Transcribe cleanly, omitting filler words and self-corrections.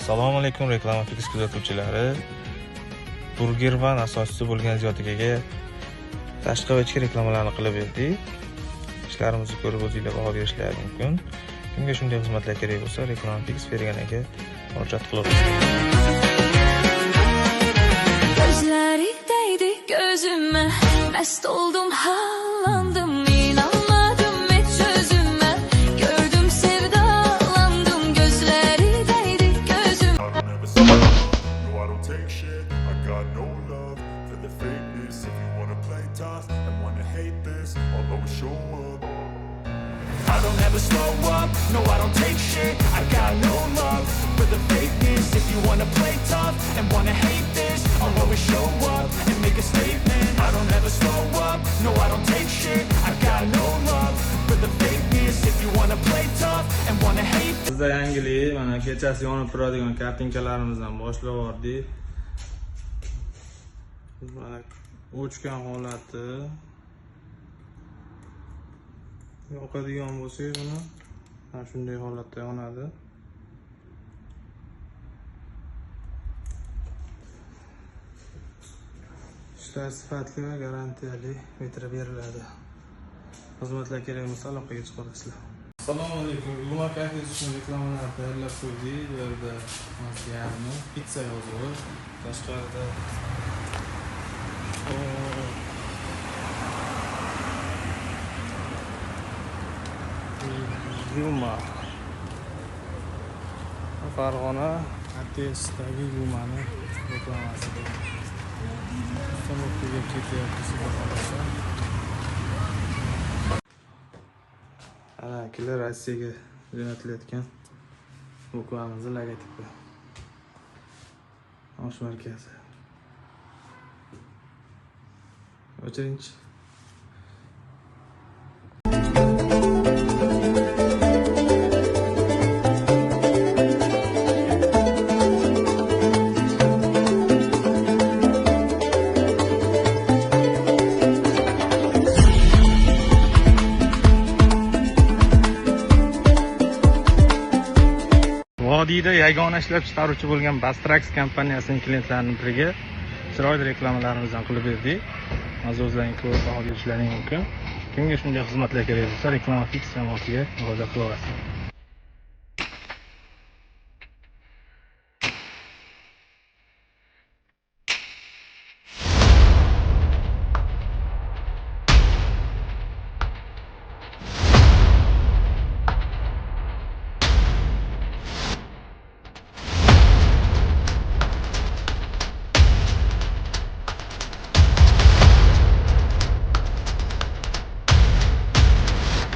Assalomu alaykum reklama fix kuzatuvchilari. Burger One asoschisi bo'lgan Ziyod akaga tashqi va ichki reklamalarni qilib berdik. Ishlarimizni ko'rib o'zingizlar baho berishlaringiz mumkin. Kimga shunday xizmatlar kerak bo'lsa, reklama fix Fergan aka murojaat qilaverasizlar. Gözleri değdi gözüme, mest oldum, hallandım, inanmadım hiç sözüme, gördüm sevdalandım, gözleri değdi gözüme. I don't ever stop, no I don't take shit, I got no love for the fakeness. If you wanna play tough and wanna hate this, I'll always show up. I don't ever slow up, no I don't take shit, I got no love for the fakeness. If you wanna play tough and wanna hate this, I'll always show up and make a statement. I don't ever slow up, no I don't take shit, I got no love for the fakeness. If you wanna play tough and wanna hate this. Bizda yangilik, mana kechasi yonib turadigan kartinkalarimizdan boshlab yubordik. Mana o'chgan holati. Yoqadigan bo'lsangiz buni mana shunday holatda yonadi. Ishlar sifatli va garantiyali metra beriladi. Xizmatlar kerak bo'lsa aloqaga chiqasizlar. Assalomu alaykum. Guma kafe uchun reklamalar tayyorlab qo'ydik. Bu yerda masiyani pizza yozuvi, tashqarida Guma. Farg'ona Atesdagi Gumani reklamasi. Samolyotga ketyapsiz xohlasa. Ana kelar Rossiyaga jo'natilayotgan Gumamizning logotipi. Osh markazi. O'chirinchi. Vodiyda yagona ishlab chiqaruvchi bo'lgan Bastrax kompaniyasining klientlarining biriga chiroyli reklamalarimizdan qilib berdik. O'zlaring ko'rib baho berishlaring mumkin. Kimga shunday xizmatlar kerak bo'lsa, reklama fix jamoasiga murojaat qilaverasizlar.